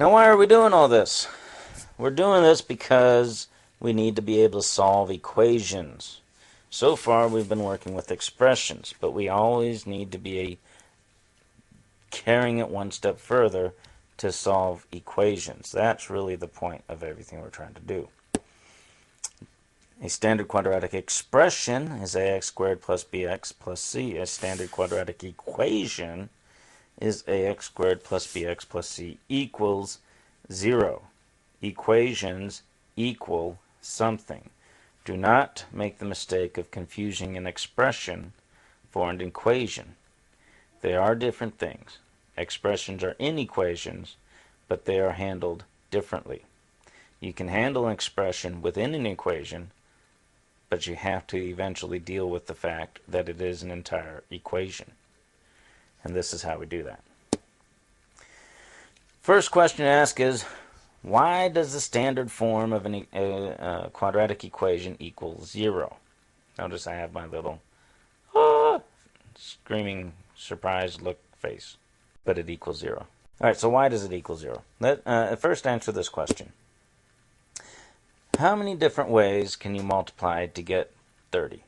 Now, why are we doing all this? We're doing this because we need to be able to solve equations. So far, we've been working with expressions, but we always need to be carrying it one step further to solve equations. That's really the point of everything we're trying to do. A standard quadratic expression is ax squared plus bx plus c. A standard quadratic equation is ax squared plus bx plus c equals 0. Equations equal something. Do not make the mistake of confusing an expression for an equation. They are different things. Expressions are in equations, but they are handled differently. You can handle an expression within an equation, but you have to eventually deal with the fact that it is an entire equation. And this is how we do that. First question to ask is, why does the standard form of a quadratic equation equal 0? Notice I have my little screaming surprised look face, but it equals 0. Alright, so why does it equal 0? Let's first answer this question. How many different ways can you multiply to get 30?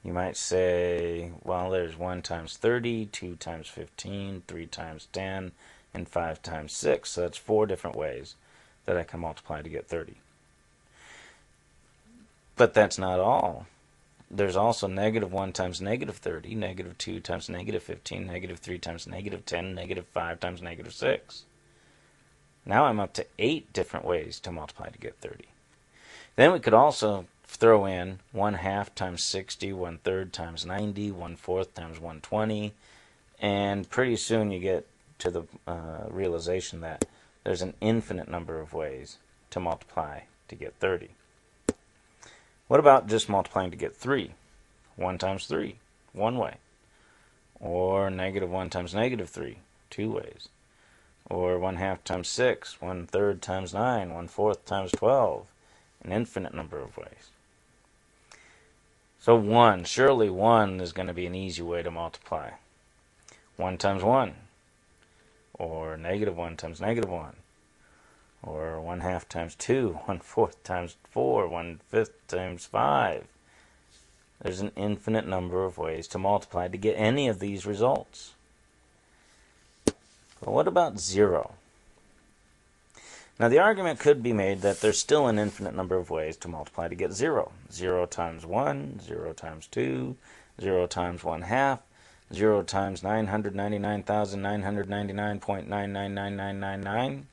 You might say, well, there's 1 times 30, 2 times 15, 3 times 10, and 5 times 6. So that's 4 different ways that I can multiply to get 30. But that's not all. There's also negative 1 times negative 30, negative 2 times negative 15, negative 3 times negative 10, negative 5 times negative 6. Now I'm up to 8 different ways to multiply to get 30. Then we could also throw in 1/2 times 60, 1/3 times 90, 1/4 times 120, and pretty soon you get to the realization that there's an infinite number of ways to multiply to get 30. What about just multiplying to get 3? 1 times 3, one way. Or negative 1 times negative 3, 2 ways. Or 1/2 times 6, 1/3 times 9, 1/4 times 12, an infinite number of ways. So 1, surely 1 is going to be an easy way to multiply. 1 times 1, or negative 1 times negative 1, or 1/2 times 2, 1/4 times 4, 1/5 times 5. There's an infinite number of ways to multiply to get any of these results. But what about 0? Now the argument could be made that there's still an infinite number of ways to multiply to get 0. 0 times 1, 0 times 2, 0 times 1/2, 0 times 999,999.999999.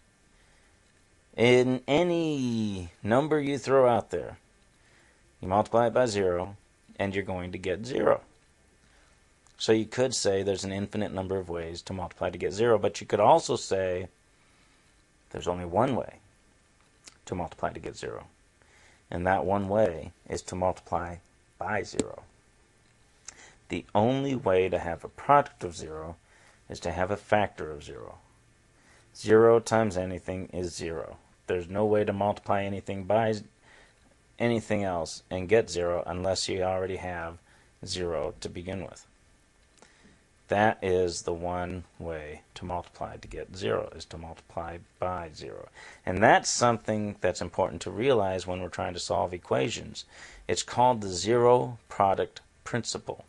In any number you throw out there, you multiply it by 0, and you're going to get 0. So you could say there's an infinite number of ways to multiply to get 0, but you could also say there's only one way to multiply to get 0. And that one way is to multiply by 0. The only way to have a product of 0 is to have a factor of 0. 0 times anything is 0. There's no way to multiply anything by anything else and get 0 unless you already have 0 to begin with. That is the one way to multiply to get 0, is to multiply by 0. And that's something that's important to realize when we're trying to solve equations. It's called the zero product principle.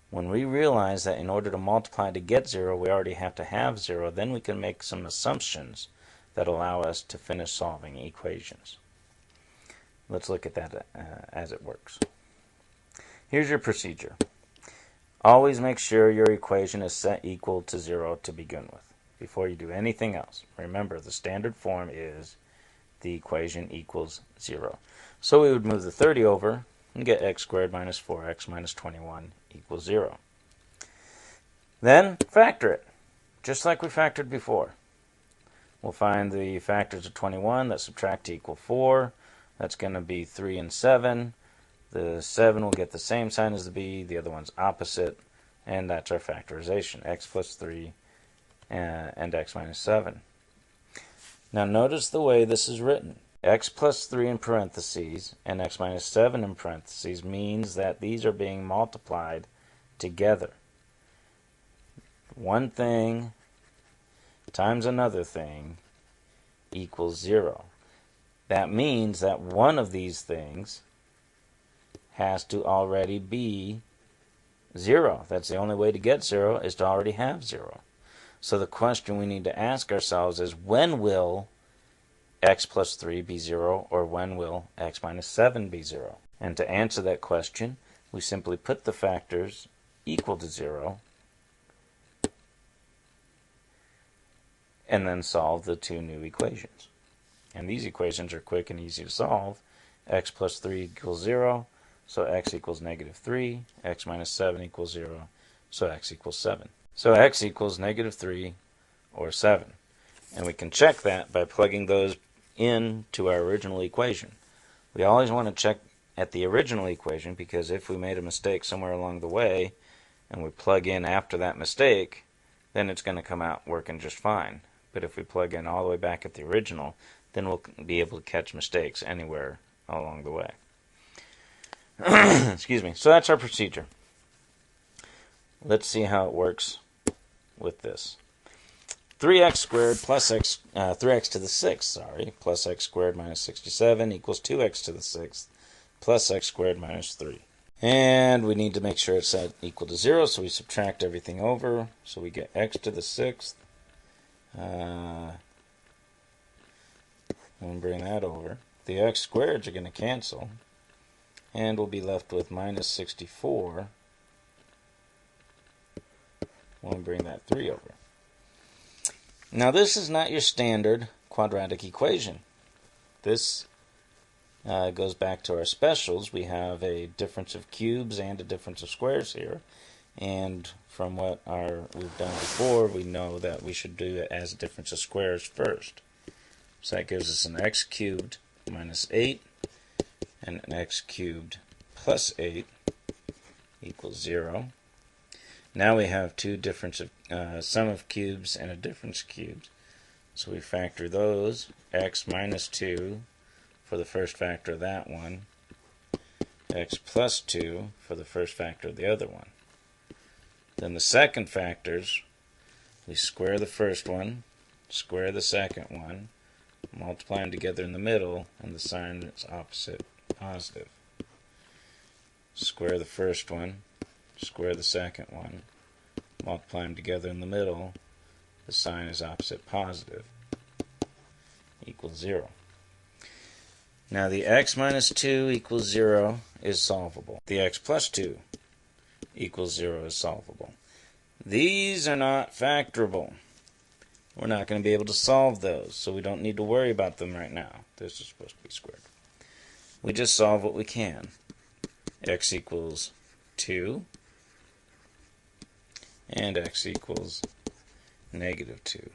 When we realize that in order to multiply to get 0, we already have to have 0, then we can make some assumptions that allow us to finish solving equations. Let's look at that as it works. Here's your procedure. Always make sure your equation is set equal to 0 to begin with, before you do anything else. Remember, the standard form is the equation equals 0. So we would move the 30 over and get x squared minus 4x minus 21 equals 0. Then factor it, just like we factored before. We'll find the factors of 21 that subtract to equal 4. That's going to be 3 and 7. The 7 will get the same sign as the b, the other one's opposite, and that's our factorization, x plus 3 and x minus 7. Now notice the way this is written. X plus 3 in parentheses and x minus 7 in parentheses means that these are being multiplied together. One thing times another thing equals 0. That means that one of these things has to already be 0. That's the only way to get 0, is to already have 0. So the question we need to ask ourselves is, when will x plus 3 be 0, or when will x minus 7 be 0? And to answer that question, we simply put the factors equal to 0 and then solve the two new equations. And these equations are quick and easy to solve. X plus 3 equals 0, so x equals negative 3. X minus 7 equals 0, so x equals 7. So x equals negative 3 or 7. And we can check that by plugging those into our original equation. We always want to check at the original equation, because if we made a mistake somewhere along the way and we plug in after that mistake, then it's going to come out working just fine. But if we plug in all the way back at the original, then we'll be able to catch mistakes anywhere along the way. Excuse me. So that's our procedure. Let's see how it works with this. 3x squared plus 3x to the 6th, plus x squared minus 67 equals 2x to the 6th plus x squared minus 3. And we need to make sure it's set equal to 0, so we subtract everything over. So we get x to the 6th. And bring that over. The x squareds are going to cancel, and we'll be left with minus 64 when we bring that 3 over. Now this is not your standard quadratic equation. This goes back to our specials. We have a difference of cubes and a difference of squares here, and from what we've done before, we know that we should do it as a difference of squares first. So that gives us an x cubed minus 8 and an x cubed plus 8 equals 0. Now we have two difference of sum of cubes and a difference of cubes. So we factor those. X minus 2 for the first factor of that one. X plus 2 for the first factor of the other one. Then the second factors, we square the first one, square the second one, multiply them together in the middle, and the sign is opposite positive. Square the first one, square the second one, multiply them together in the middle, the sign is opposite positive, equals 0. Now the x minus 2 equals 0 is solvable. The x plus 2 equals 0 is solvable. These are not factorable. We're not going to be able to solve those, so we don't need to worry about them right now. This is supposed to be squared. We just solve what we can. X equals 2 and x equals negative 2.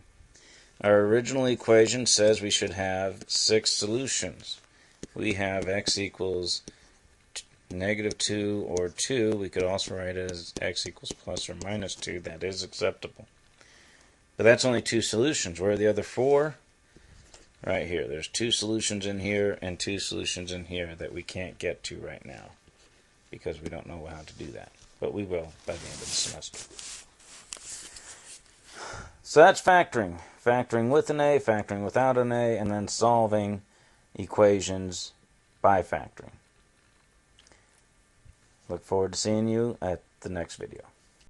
Our original equation says we should have 6 solutions. We have x equals negative 2 or 2. We could also write it as x equals plus or minus 2. That is acceptable. But that's only 2 solutions. Where are the other 4? Right here. There's 2 solutions in here and 2 solutions in here that we can't get to right now because we don't know how to do that. But we will by the end of the semester. So that's factoring. Factoring with an a, factoring without an a, and then solving equations by factoring. Look forward to seeing you at the next video.